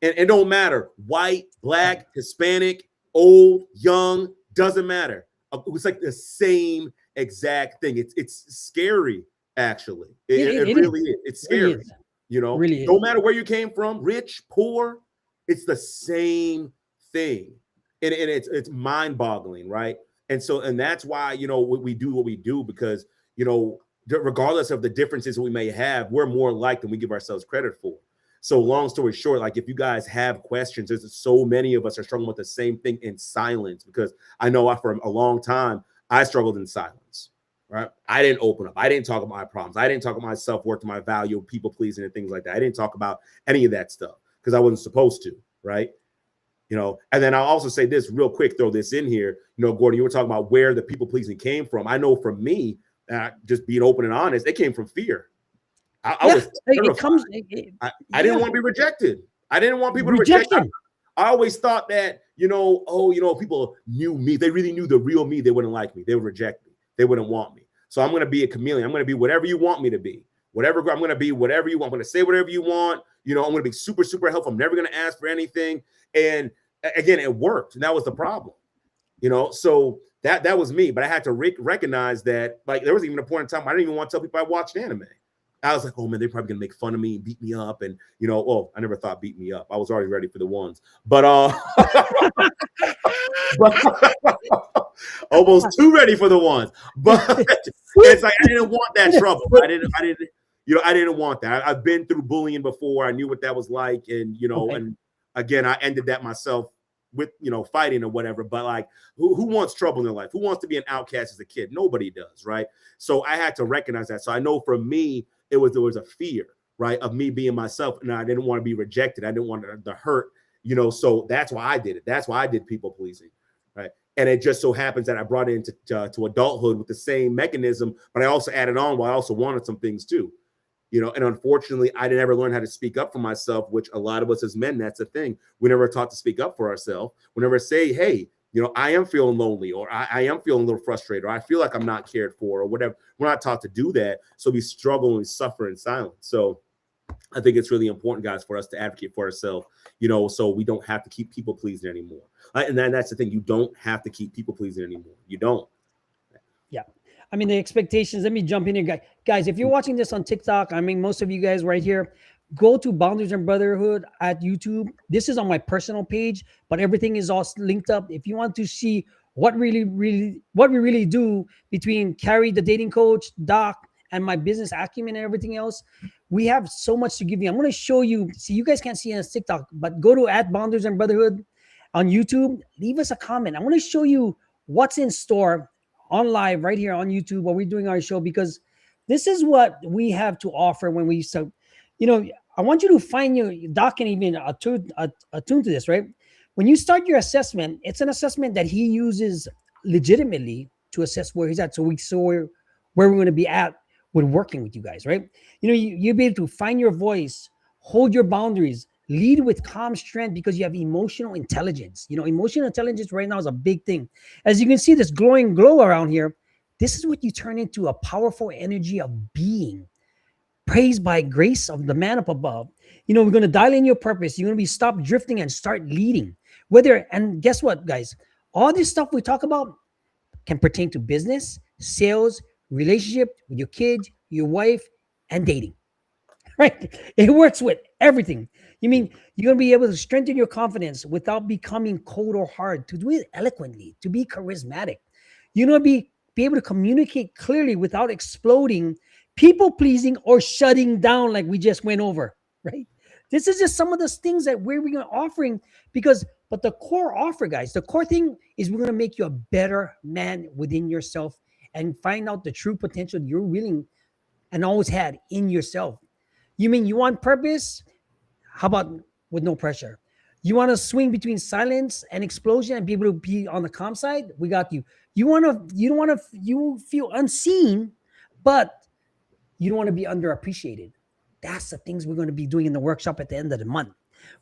it don't matter. White, black, Hispanic, old, young, doesn't matter. It's like the same exact thing. It's scary, actually. It really is. It's scary. Really is. Really no matter where you came from, rich, poor, it's the same thing. And it's mind-boggling, right? And that's why, we do what we do, because, regardless of the differences we may have, we're more alike than we give ourselves credit for. So long story short, like if you guys have questions, there's so many of us are struggling with the same thing in silence, because I know for a long time, I struggled in silence, right? I didn't open up. I didn't talk about my problems. I didn't talk about my self-worth, my value, people pleasing and things like that. I didn't talk about any of that stuff because I wasn't supposed to, right? And then I'll also say this real quick, throw this in here. Gordon, you were talking about where the people pleasing came from. I know for me, just being open and honest, it came from fear. I was terrified. I didn't want to be rejected. I didn't want people to reject me. I always thought that, people knew me. They really knew the real me. They wouldn't like me. They would reject me. They wouldn't want me. So I'm going to be a chameleon. I'm going to be whatever you want me to be. Whatever I'm going to be, whatever you want. I'm going to say whatever you want. I'm going to be super, super helpful. I'm never going to ask for anything. And again, it worked. And that was the problem. So that was me. But I had to recognize that, like, there was even a point in time I didn't even want to tell people I watched anime. I was like, oh man, they're probably gonna make fun of me and beat me up. And I never thought beat me up. I was already ready for the ones. But almost too ready for the ones. But it's like I didn't want that trouble. I didn't want that. I've been through bullying before. I knew what that was like. And Okay. and again, I ended that myself with fighting or whatever. But like, who wants trouble in their life? Who wants to be an outcast as a kid? Nobody does, right? So I had to recognize that. So I know for me, there was a fear, right, of me being myself, and I didn't want to be rejected. I didn't want to hurt, so that's why I did it. That's why I did people pleasing, right? And it just so happens that I brought it into to adulthood with the same mechanism, but I also added on, well, I also wanted some things too, and unfortunately, I didn't ever learn how to speak up for myself, which a lot of us as men, that's a thing. We never taught to speak up for ourselves. We never say, hey, I am feeling lonely, or I am feeling a little frustrated, or I feel like I'm not cared for, or whatever. We're not taught to do that. So we struggle and we suffer in silence. So I think it's really important, guys, for us to advocate for ourselves, so we don't have to keep people pleasing anymore. And then that's the thing. You don't have to keep people pleasing anymore. You don't. Yeah. I mean, the expectations, let me jump in here, guys. If you're watching this on TikTok, I mean, most of you guys right here, go to Boundaries and Brotherhood at YouTube. This is on my personal page, but everything is all linked up. If you want to see what we really do between Carrie, the dating coach, Doc, and my business acumen and everything else, we have so much to give you. I'm going to show you. See, you guys can't see it on TikTok, but go to at Boundaries and Brotherhood on YouTube. Leave us a comment. I want to show you what's in store on live right here on YouTube while we're doing our show, because this is what we have to offer when we start. I want you to find your Doc and even attune to this, right? When you start your assessment, it's an assessment that he uses legitimately to assess where he's at. So we saw where we're going to be at with working with you guys, right? You'll be able to find your voice, hold your boundaries, lead with calm strength because you have emotional intelligence. Emotional intelligence right now is a big thing. As you can see, this glowing glow around here, this is what you turn into, a powerful energy of being, praised by grace of the man up above. We're going to dial in your purpose. You're going to be stop drifting and start leading. And guess what, guys? All this stuff we talk about can pertain to business, sales, relationship with your kids, your wife, and dating. Right? It works with everything. You mean you're going to be able to strengthen your confidence without becoming cold or hard, to do it eloquently, to be charismatic. Be able to communicate clearly without exploding, people pleasing, or shutting down like we just went over, right? This is just some of those things that we're going to offering but the core offer, guys, the core thing is we're going to make you a better man within yourself and find out the true potential you're willing and always had in yourself. You mean you want purpose? How about with no pressure? You want to swing between silence and explosion and be able to be on the calm side? We got you. You don't want to, you feel unseen, but you don't want to be underappreciated. That's the things we're going to be doing in the workshop at the end of the month.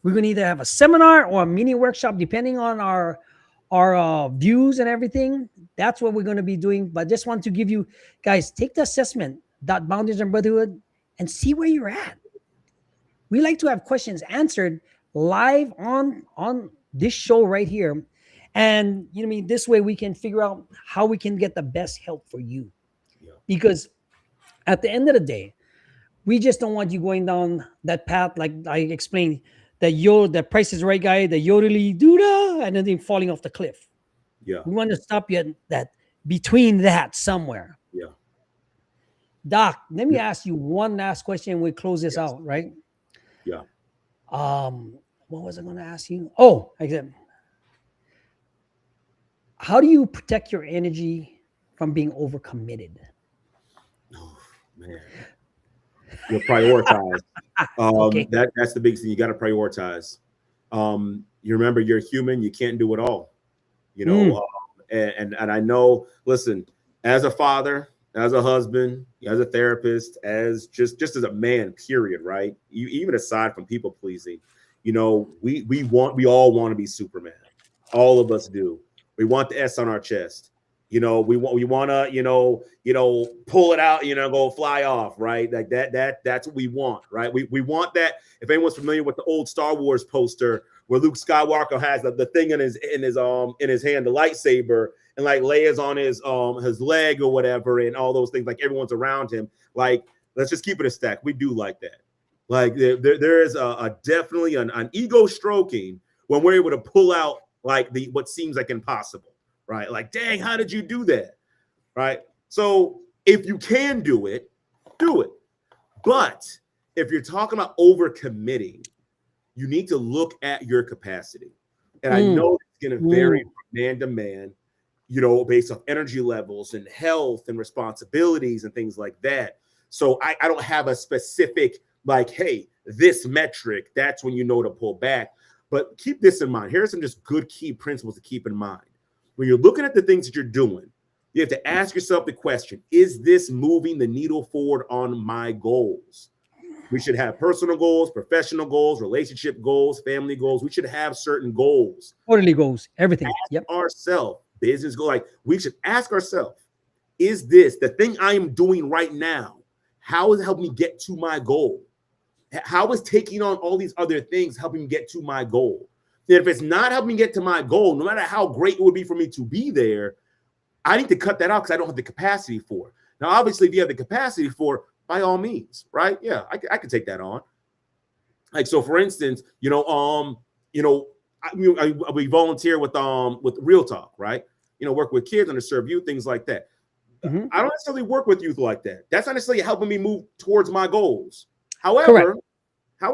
We're going to either have a seminar or a mini workshop, depending on our views and everything. That's what we're going to be doing. But just want to give you guys, take the assessment, Boundaries and Brotherhood, and see where you're at. We like to have questions answered live on this show right here. And this way we can figure out how we can get the best help for you. Yeah. Because at the end of the day, we just don't want you going down that path, like I explained, the Price is Right guy, the yodely doodah, and then falling off the cliff. Yeah. We want to stop you at that, between that somewhere. Yeah. Doc, let me ask you one last question and we close this out, right? Yeah. What was I going to ask you? Oh, exactly. How do you protect your energy from being overcommitted? Oh, man. You prioritize. Okay. That's the big thing. You got to prioritize. You remember, you're human. You can't do it all. And I know. Listen, as a father, as a husband, as a therapist, as just as a man, period. Right? Even aside from people pleasing, we all want to be Superman. All of us do. We want the S on our chest. We want to, pull it out, go fly off, right? Like that's what we want, right? We want that. If anyone's familiar with the old Star Wars poster where Luke Skywalker has the thing in his hand, the lightsaber, and like Leia's on his leg or whatever, and all those things, like everyone's around him. Like, let's just keep it a stack. We do like that. Like there is a definitely an ego stroking when we're able to pull out like what seems like impossible, right? Like, dang, how did you do that? Right? So if you can do it, do it. But if you're talking about overcommitting, you need to look at your capacity. And I know it's going to vary from man to man, based on energy levels and health and responsibilities and things like that. So I don't have a specific, like, hey, this metric, that's when you know to pull back. But keep this in mind. Here are some just good key principles to keep in mind. When you're looking at the things that you're doing, you have to ask yourself the question, is this moving the needle forward on my goals? We should have personal goals, professional goals, relationship goals, family goals. We should have certain goals. Quarterly goals, everything. Ask ourselves, business goal. Like, we should ask ourselves, is this the thing I am doing right now? How is it helping me get to my goal? How is taking on all these other things helping me get to my goal? And if it's not helping me get to my goal, no matter how great it would be for me to be there, I need to cut that out because I don't have the capacity for it. Now, obviously, if you have the capacity for it, by all means, right? Yeah, I could take that on. Like, so for instance, we volunteer with Real Talk, right? Work with kids, underserved youth, things like that. Mm-hmm. I don't necessarily work with youth like that. That's not necessarily helping me move towards my goals. However, I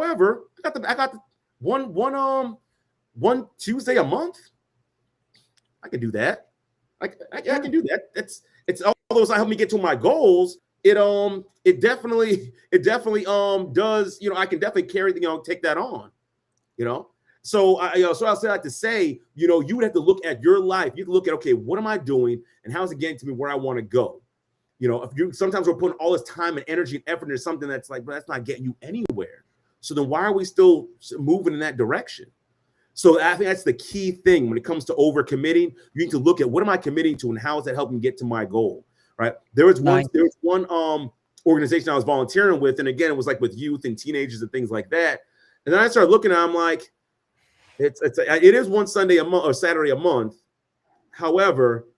got the one Tuesday a month. I can do that. I can do that. It's all those that help me get to my goals. It definitely does. I can definitely take that on. So I'll say that to say, you would have to look at your life. You can look at, okay, what am I doing, and how is it getting to me where I want to go? Sometimes we're putting all this time and energy and effort into something that's like, but that's not getting you anywhere. So then why are we still moving in that direction? So I think that's the key thing when it comes to overcommitting. You need to look at, what am I committing to, and how is that helping get to my goal? Right. There was one organization I was volunteering with, and again, it was like with youth and teenagers and things like that. And then I started looking at it, I'm like, it is one Sunday a month or Saturday a month. However,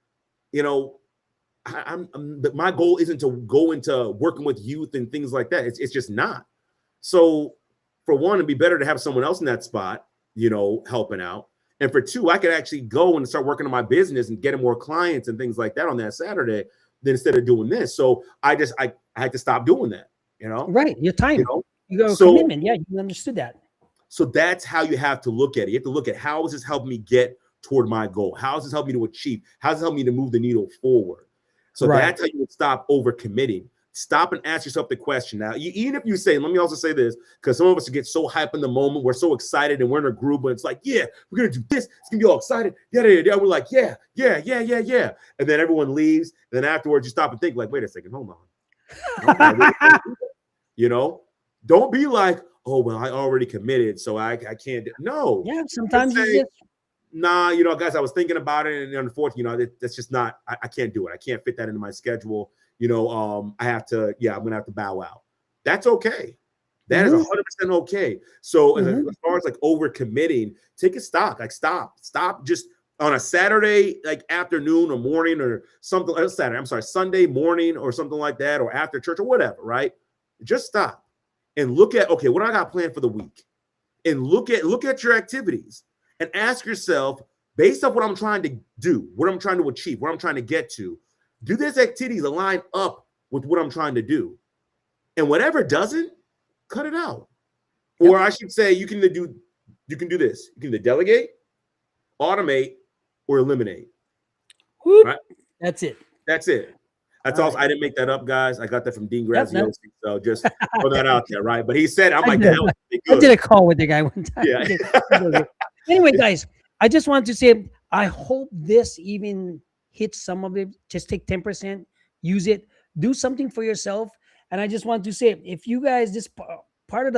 my goal isn't to go into working with youth and things like that. It's just not. So for one, it'd be better to have someone else in that spot, helping out. And for two, I could actually go and start working on my business and getting more clients and things like that on that Saturday than instead of doing this. So I had to stop doing that, Right. Your time. You got a commitment. Yeah, you understood that. So that's how you have to look at it. You have to look at, how is this helping me get toward my goal? How is this helping me to achieve? How does it help me to move the needle forward? So that's how you would stop overcommitting. Stop and ask yourself the question. Now, even if you say, let me also say this, because some of us get so hyped in the moment, we're so excited, and we're in a group, and it's like, yeah, we're gonna do this. It's gonna be all excited. Yeah. We're like, yeah. And then everyone leaves. And then afterwards, you stop and think, like, wait a second, hold on. Don't be like, oh, well, I already committed, so I can't. No. Yeah, sometimes you just, nah, guys, I was thinking about it, and unfortunately, that's just not, I can't do it. I can't fit that into my schedule. I have to, I'm going to have to bow out. That's okay. That is 100% okay. So as far as like overcommitting, take a stock, like stop just on a Saturday, like afternoon or morning or something, Sunday morning or something like that, or after church or whatever, right? Just stop and look at, okay, what do I got planned for the week? And look at your activities and ask yourself, based off what I'm trying to do, what I'm trying to achieve, what I'm trying to get to, do these activities align up with what I'm trying to do? And whatever doesn't, cut it out. Yep. Or I should say, you can do this. You can either delegate, automate, or eliminate. Whoop. Right? That's it. That's all. I didn't make that up, guys. I got that from Dean Graziosi. So just throw that out there, right? But he said, I'm like, I did a call with the guy one time. Yeah. Anyway, guys, I just wanted to say, I hope this even hits some of it. Just take 10%, use it, do something for yourself. And I just want to say, if you guys, this part of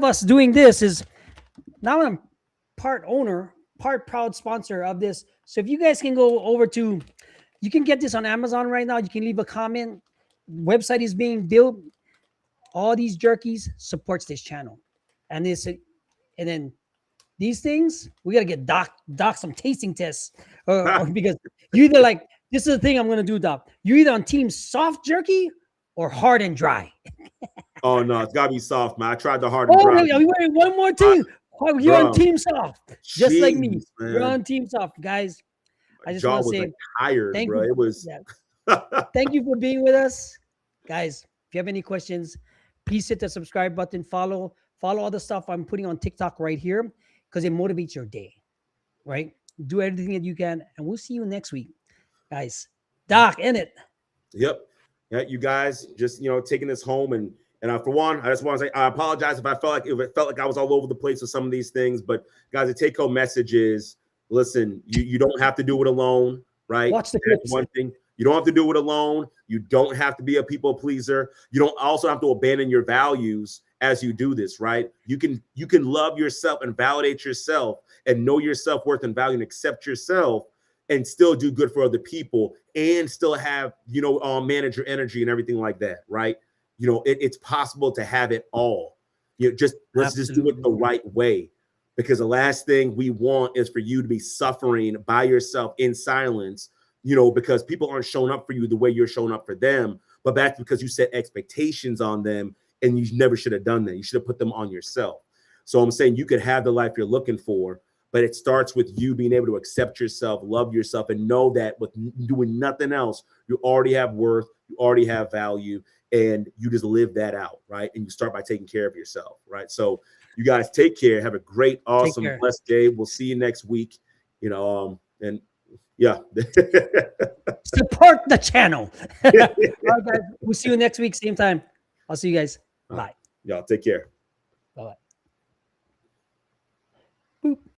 us doing this is now I'm part owner, proud sponsor of this. So if you guys can go over to, you can get this on Amazon right now. You can leave a comment. Website is being built. All these jerkies supports this channel, and and then these things we gotta get doc some tasting tests, or because you either like, this is the thing I'm gonna do, Doc. You're either on team soft jerky or hard and dry. Oh no, it's gotta be soft, man. I tried the hard and Oh, dry. wait, one more team. You're on Bro, team soft, just like me. man. You're on team soft, guys. I just Jaw want to was say like tired, thank bro. you. It was. Yeah. Thank you for being with us, guys. If you have any questions, please hit the subscribe button. Follow all the stuff I'm putting on TikTok right here, because it motivates your day. Right? Do everything that you can, and we'll see you next week, guys. Doc, in it. Yep. Yeah, you guys just taking this home, and for one, I just want to say I apologize if it felt like I was all over the place with some of these things, but guys, the take home message is: listen, you don't have to do it alone, right? Watch the That's clips. one thing. You don't have to do it alone. You don't have to be a people pleaser. You don't also have to abandon your values as you do this, right? You can love yourself and validate yourself and know your self-worth and value and accept yourself and still do good for other people and still have, manage your energy and everything like that, right? It's possible to have it all. Let's just do it the right way, because the last thing we want is for you to be suffering by yourself in silence, because people aren't showing up for you the way you're showing up for them. But that's because you set expectations on them, and you never should have done that. You should have put them on yourself. So I'm saying you could have the life you're looking for, but it starts with you being able to accept yourself, love yourself, and know that with doing nothing else, you already have worth, you already have value, and you just live that out, right? And you start by taking care of yourself, right? So you guys take care. Have a great, awesome, blessed day. We'll see you next week. And yeah. Support the channel. All right, guys. We'll see you next week, same time. I'll see you guys. Bye. Y'all take care. Bye-bye. Boop.